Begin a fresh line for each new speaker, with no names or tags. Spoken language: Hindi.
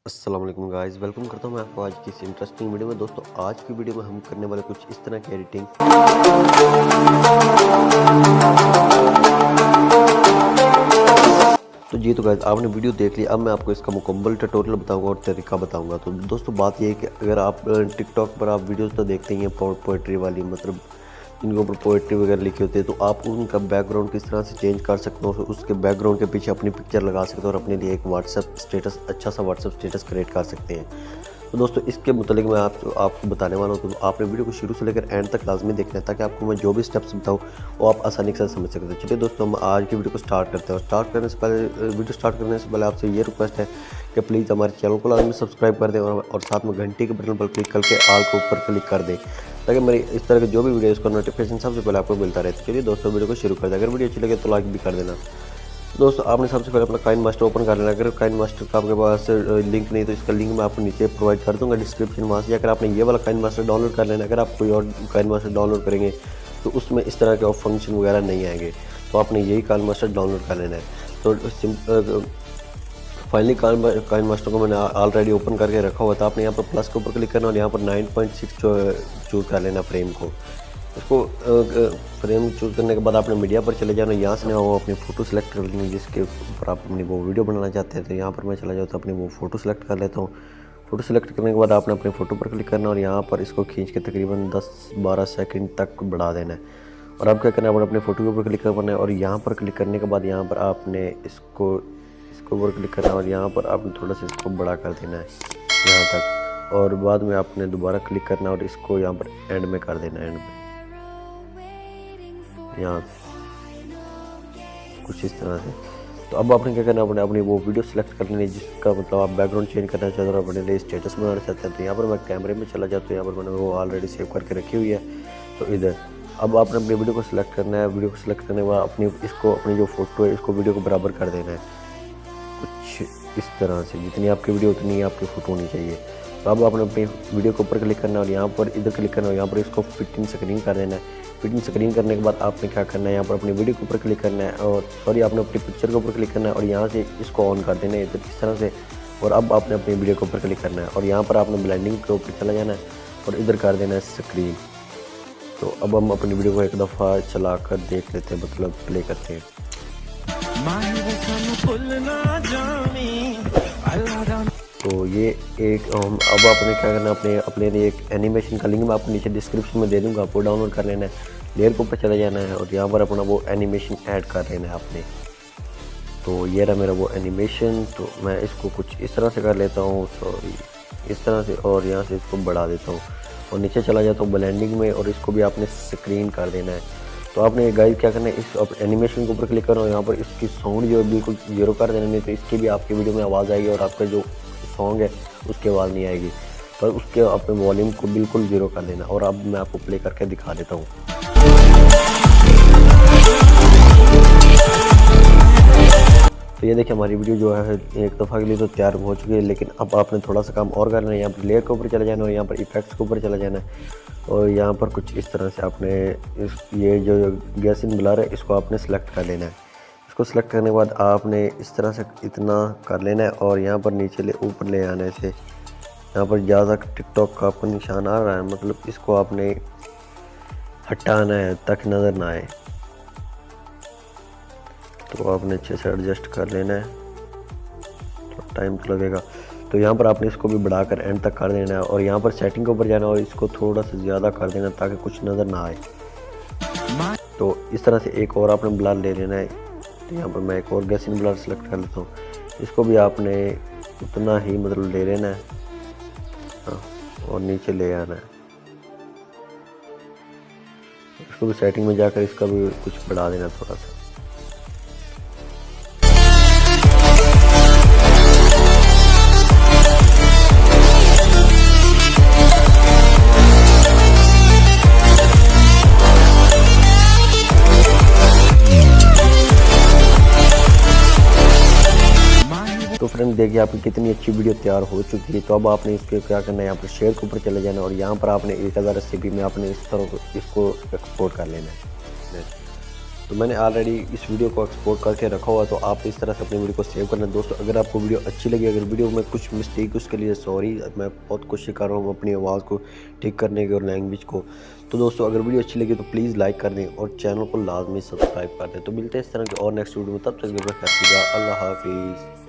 अस्सलाम वालेकुम गाइस, वेलकम करता हूं मैं आपको आज की इस इंटरेस्टिंग वीडियो में। दोस्तों आज की वीडियो में हम करने वाले कुछ इस तरह की एडिटिंग। तो जी तो गाइस आपने वीडियो देख ली, अब मैं आपको इसका मुकम्मल ट्यूटोरियल बताऊंगा और तरीका बताऊंगा। तो दोस्तों बात ये है कि अगर आप टिकटॉक पर आप वीडियोस तो देखते ही हैं पोएट्री वाली, मतलब जिनके ऊपर पोएट्री वगैरह लिखी होती है, तो आप उनका बैकग्राउंड किस तरह से चेंज कर सकते हो, उसके बैकग्राउंड के पीछे अपनी पिक्चर लगा सकते हो और अपने लिए एक व्हाट्सएप स्टेटस, अच्छा सा व्हाट्सएप स्टेटस क्रिएट कर सकते हैं। तो दोस्तों इसके मुतालिक मैं आपको बताने वाला हूँ, तो आपने वीडियो को शुरू से लेकर एंड तक लाजमी देखना है ताकि आपको मैं जो भी स्टेप्स बताऊँ वो आप आसानी से समझ सकते हैं। चलिए दोस्तों हम आज की वीडियो को स्टार्ट करते हैं। और वीडियो स्टार्ट करने से पहले आपसे ये रिक्वेस्ट है कि प्लीज़ हमारे चैनल को लाजमी सब्सक्राइब कर दें और साथ में घंटी के बटन पर क्लिक करके ऑल के ऊपर क्लिक कर दें ताकि मेरी इस तरह के जो भी वीडियो इसका नोटिफिकेशन सबसे पहले आपको मिलता रहे। तो चलिए दोस्तों वीडियो को शुरू कर दें। अगर वीडियो अच्छी लगे तो लाइक भी कर देना। दोस्तों आपने सबसे पहले अपना काइनमास्टर ओपन कर लेना। अगर काइनमास्टर का आपके पास लिंक नहीं तो इसका लिंक मैं आपको नीचे प्रोवाइड कर दूंगा डिस्क्रिप्शन में, वहाँ से जाकर आपने ये वाला काइनमास्टर डाउनलोड कर लेना। अगर आप कोई और काइनमास्टर डाउनलोड करेंगे तो उसमें इस तरह के फंक्शन वगैरह नहीं आएंगे, तो आपने यही काइनमास्टर डाउनलोड कर लेना है। तो फाइनली काइनमास्टर को मैंने ऑलरेडी ओपन करके रखा हुआ था। आपने यहाँ पर प्लस के ऊपर क्लिक करना और यहाँ पर 9.6 चूज़ कर लेना फ्रेम को। इसको फ्रेम चूज़ करने के बाद आपने मीडिया पर चले जाना। यहाँ से वो अपनी फ़ोटो सेलेक्ट कर लेनी जिसके ऊपर आप अपनी वो वीडियो बनाना चाहते हैं। तो यहाँ पर मैं चला जाता हूँ, अपनी वो फ़ोटो सेलेक्ट कर लेता हूँ। फ़ोटो सेलेक्ट करने के बाद आपने अपनी फ़ोटो पर क्लिक करना और यहाँ पर इसको खींच के तकरीबन 10-12 सेकंड तक बढ़ा देना है। और अब क्या करना है, अपने फ़ोटो के ऊपर क्लिक करना है और यहाँ पर क्लिक करने के बाद यहाँ पर आपने इसको ऊपर क्लिक करना है और यहाँ पर आपने थोड़ा सा इसको बड़ा कर देना है यहाँ तक। और बाद में आपने दोबारा क्लिक करना है और इसको यहाँ पर एंड में कर देना है, एंड में यहाँ कुछ इस तरह से। तो अब आपने क्या करना है, अपनी वो वीडियो सेलेक्ट कर लेनी है जिसका मतलब आप बैकग्राउंड चेंज करना चाहते हो और अपने लिए स्टेटस बनाना चाहते हैं। तो यहाँ पर मैं कैमरे में चला जाता हूँ, यहाँ पर मैंने वो ऑलरेडी सेव करके रखी हुई है। तो इधर अब आपने अपनी वीडियो को सिलेक्ट करना है। वीडियो को सिलेक्ट करने के बाद अपनी जो फोटो है इसको वीडियो को बराबर कर देना है कुछ इस तरह से, जितनी आपकी वीडियो उतनी आपकी फ़ोटो होनी चाहिए। तो अब आपने अपनी वीडियो के ऊपर क्लिक करना है और यहाँ पर इधर क्लिक करना है, यहाँ पर इसको फिट इन स्क्रीन कर देना है। फिट इन स्क्रीन करने के बाद आपने क्या करना है, यहाँ पर अपनी वीडियो के ऊपर क्लिक करना है और आपने अपनी पिक्चर के ऊपर क्लिक करना है और यहाँ से इसको ऑन कर देना है इधर इस तरह से। और अब आपने अपनी वीडियो के ऊपर क्लिक करना है और यहाँ पर आपने ब्लेंडिंग के ऊपर चला जाना है और इधर कर देना है स्क्रीन। तो अब हम अपनी वीडियो को एक दफ़ा चला कर देख लेते हैं, मतलब प्ले करते हैं। तो ये एक अब आपने क्या करना है, अपने लिए एक एनिमेशन का लिंक मैं आपको नीचे डिस्क्रिप्शन में दे दूंगा, आपको डाउनलोड कर लेना है। लेयर के ऊपर चला जाना है और यहाँ पर अपना वो एनिमेशन ऐड कर लेना है आपने। तो ये रहा मेरा वो एनिमेशन। तो मैं इसको कुछ इस तरह से कर लेता हूँ, सॉरी इस तरह से, और यहाँ से इसको बढ़ा देता हूँ और नीचे चला जाता हूँ ब्लेंडिंग में और इसको भी आपने स्क्रीन कर देना है। तो आपने गाइस क्या करना है, इस एनिमेशन के ऊपर क्लिक करना है, यहाँ पर इसकी साउंड जो है बिल्कुल जीरो कर देना, नहीं तो इसकी भी आपकी वीडियो में आवाज़ आएगी और आपका जो सॉन्ग है उसकी आवाज़ नहीं आएगी। पर उसके अपने वॉल्यूम को बिल्कुल जीरो कर देना। और अब मैं आपको प्ले करके दिखा देता हूँ। तो ये देखिए हमारी वीडियो जो है एक दफ़ा के लिए तो तैयार हो चुकी है, लेकिन अब आपने थोड़ा सा काम और करना है। यहाँ पर लेयर के ऊपर चला जाना है और यहाँ पर इफेक्ट्स के ऊपर चला जाना है और यहाँ पर कुछ इस तरह से आपने ये जो गैस इन ब्लर है इसको आपने सेलेक्ट कर लेना है। इसको सेलेक्ट करने के बाद आपने इस तरह से इतना कर लेना है और यहाँ पर नीचे ऊपर ले आना है इसे। यहाँ पर ज़्यादा टिकटॉक का आपको निशान आ रहा है, मतलब इसको आपने हटाना है ताकि नज़र ना आए। तो आपने अच्छे से एडजस्ट कर लेना है, तो टाइम तो लगेगा। तो यहाँ पर आपने इसको भी बढ़ाकर एंड तक कर देना है और यहाँ पर सेटिंग के ऊपर जाना है और इसको थोड़ा सा ज़्यादा कर देना ताकि कुछ नज़र ना आए। तो इस तरह से एक और आपने ब्लर ले लेना है। तो यहाँ पर मैं एक और गैसिन ब्लर सेलेक्ट कर लेता हूँ, इसको भी आपने उतना ही मतलब ले लेना है, हाँ, और नीचे ले आना है। इसको भी सेटिंग में जाकर इसका भी कुछ बढ़ा देना थोड़ा सा। तो फ्रेंड देखिए आपकी कितनी अच्छी वीडियो तैयार हो चुकी है। तो अब आपने इसके क्या करना है, यहाँ पर शेयर के ऊपर चले जाना और यहाँ पर आपने 1080p में आपने इस तरह इसको एक्सपोर्ट कर लेना है। तो मैंने ऑलरेडी इस वीडियो को एक्सपोर्ट करके रखा हुआ, तो आप इस तरह से अपनी वीडियो को सेव करना। दोस्तों अगर आपको वीडियो अच्छी लगी, अगर वीडियो में कुछ मिस्टेक, उसके लिए सॉरी, मैं बहुत कोशिश कर रहा हूँ अपनी आवाज़ को ठीक करने की और लैंग्वेज को। तो दोस्तों अगर वीडियो अच्छी लगी तो प्लीज़ लाइक कर दें और चैनल को लाजमी सब्सक्राइब कर दें। तो मिलते हैं इस तरह के और नेक्स्ट वीडियो में, तब तक के लिए अपना ख्याल रखिएगा। अल्लाह हाफिज़।